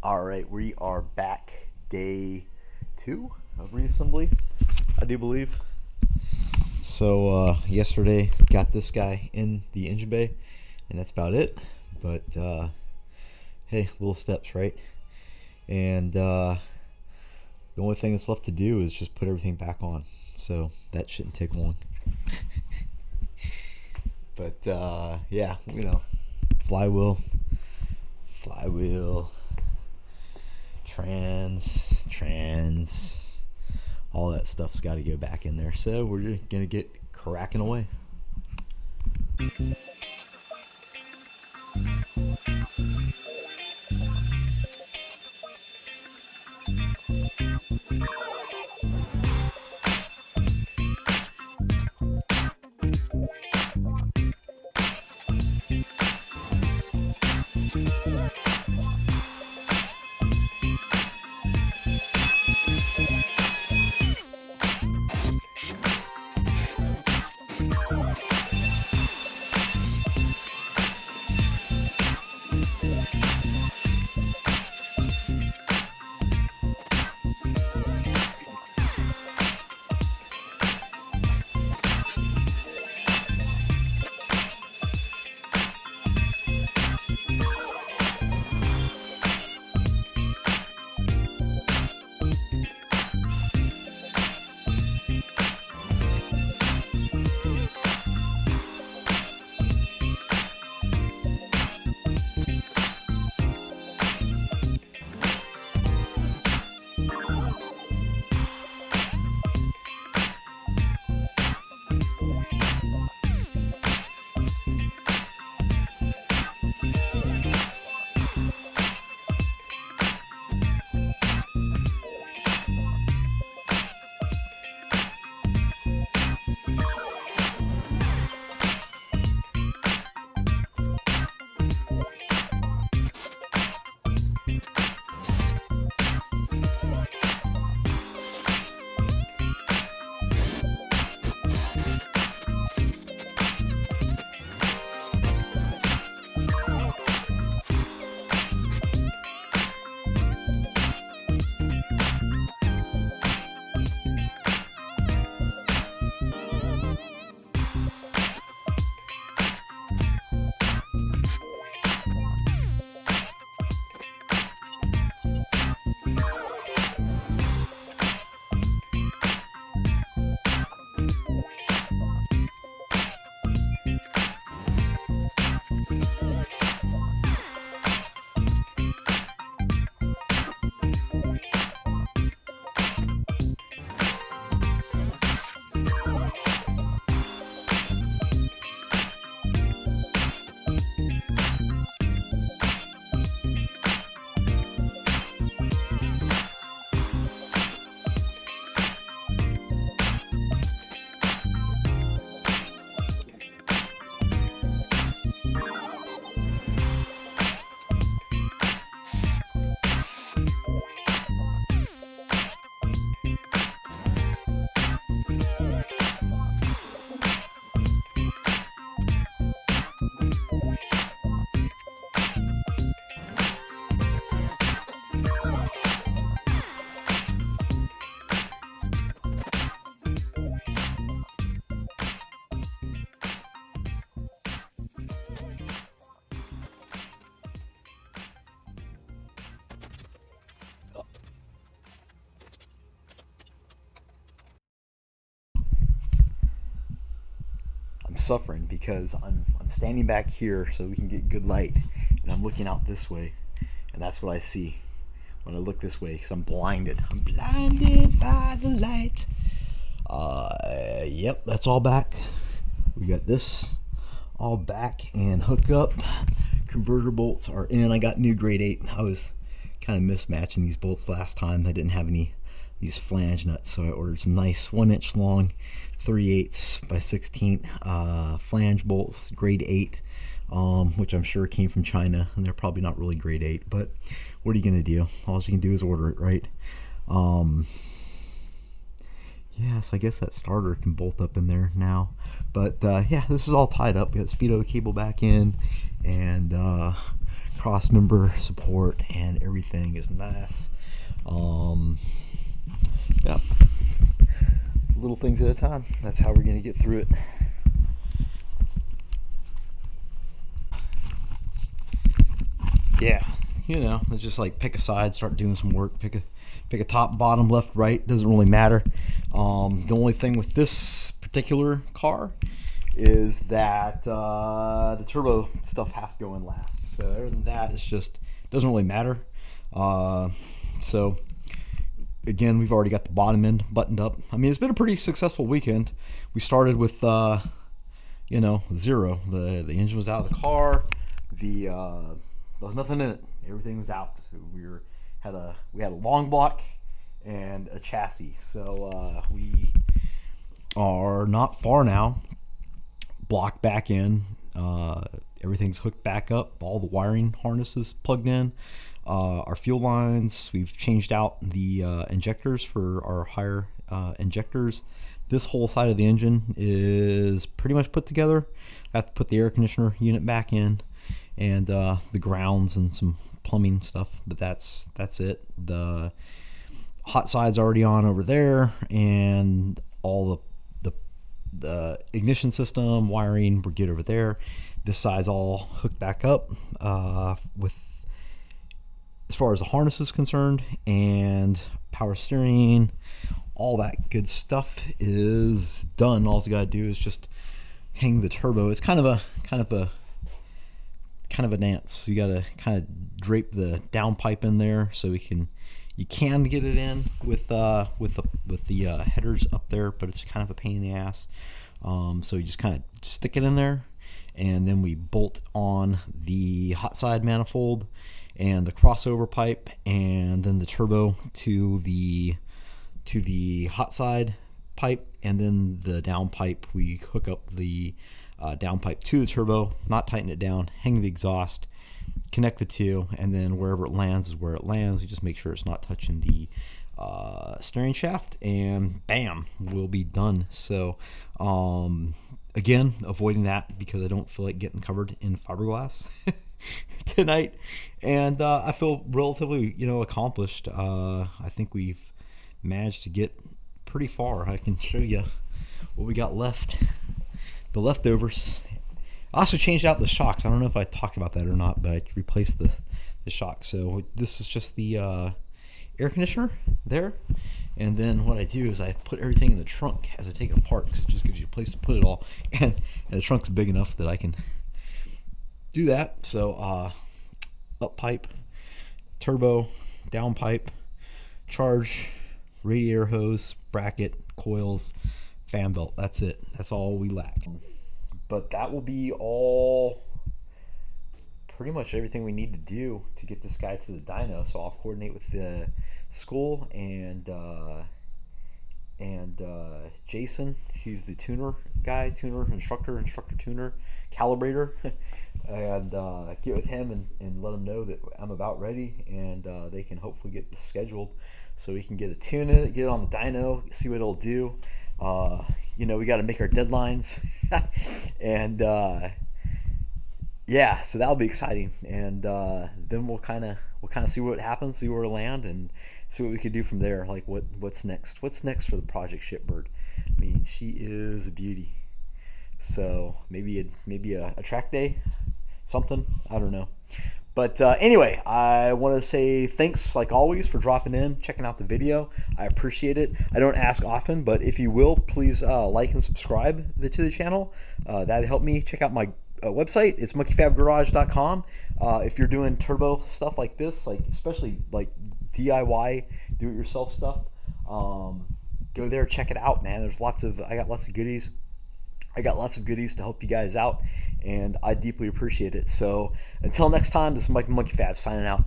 All right, we are back. Day 2 of reassembly, I do believe. So yesterday got this guy in the engine bay, and that's about it. But hey, little steps, right? And the only thing that's left to do is just put everything back on. So that shouldn't take long. But yeah, flywheel, trans, all that stuff's got to go back in there. So we're just gonna get cracking away. I'm suffering because I'm standing back here so we can get good light, and I'm looking out this way, and that's what I see when I look this way because I'm blinded. I'm blinded by the light. Yep, that's all back. We got this all back and hook up. Converter bolts are in. I got new grade 8. I was kind of mismatching these bolts last time. I didn't have any these flange nuts, so I ordered some nice 1-inch long 3/8 by 16 flange bolts, grade 8, which I'm sure came from China, and they're probably not really grade 8, but what are you gonna do? All you can do is order it, right? Yeah, so I guess that starter can bolt up in there now. But yeah, this is all tied up. We got the speedo cable back in, and cross member support, and everything is nice. Yeah, little things at a time. That's how we're gonna get through it. Yeah, you know, it's just like pick a side, start doing some work, pick a top, bottom, left, right, doesn't really matter. The only thing with this particular car is that the turbo stuff has to go in last. So other than that, it's just doesn't really matter. So again, we've already got the bottom end buttoned up. I mean, it's been a pretty successful weekend. We started with you know, zero. The engine was out of the car. There was nothing in it. Everything was out. We had a long block and a chassis. So we are not far now. Block back in. Everything's hooked back up. All the wiring harnesses plugged in. Our fuel lines. We've changed out the injectors for our higher injectors. This whole side of the engine is pretty much put together. I have to put the air conditioner unit back in, and the grounds and some plumbing stuff, but that's it. The hot side's already on over there, and all the ignition system wiring we're good over there. This side's all hooked back up with as far as the harness is concerned, and power steering, all that good stuff is done. All you gotta do is just hang the turbo. It's kind of a dance. You gotta kind of drape the downpipe in there so you can get it in with the headers up there, but it's kind of a pain in the ass. So you just kind of stick it in there, and then we bolt on the hot side manifold and the crossover pipe, and then the turbo to the hot side pipe, and then the downpipe. We hook up the downpipe to the turbo, not tighten it down, hang the exhaust, connect the two, and then wherever it lands is where it lands. You just make sure it's not touching the steering shaft, and bam, we'll be done. So again, avoiding that because I don't feel like getting covered in fiberglass tonight, and I feel relatively, you know, accomplished. I think we've managed to get pretty far. I can show you what we got left, the leftovers. I also changed out the shocks. I don't know if I talked about that or not, but I replaced the shocks. So this is just the air conditioner there, and then what I do is I put everything in the trunk as I take it apart, because it just gives you a place to put it all, and the trunk's big enough that I can do that. So up pipe, turbo, down pipe, charge, radiator hose, bracket, coils, fan belt. That's it. That's all we lack. But that will be all, pretty much everything we need to do to get this guy to the dyno. So I'll coordinate with the school and Jason. He's the tuner guy, instructor tuner, calibrator, and get with him and let him know that I'm about ready, and they can hopefully get this scheduled so we can get a tune in it, get it on the dyno, see what it'll do. You know, we got to make our deadlines, and yeah, so that'll be exciting. And then we'll kind of see what happens, see where we land, and see what we can do from there. Like what's next? What's next for the Project Shipbird? I mean, she is a beauty. So maybe a track day, something. I don't know. But anyway, I want to say thanks, like always, for dropping in, checking out the video. I appreciate it. I don't ask often, but if you will, please like and subscribe to the channel. That'd help me. Check out my website. It's monkeyfabgarage.com. If you're doing turbo stuff like this, like especially like DIY, do-it-yourself stuff, go there, check it out, man. I got lots of goodies. I got lots of goodies to help you guys out, and I deeply appreciate it. So until next time, this is Mike from Monkey Fab signing out.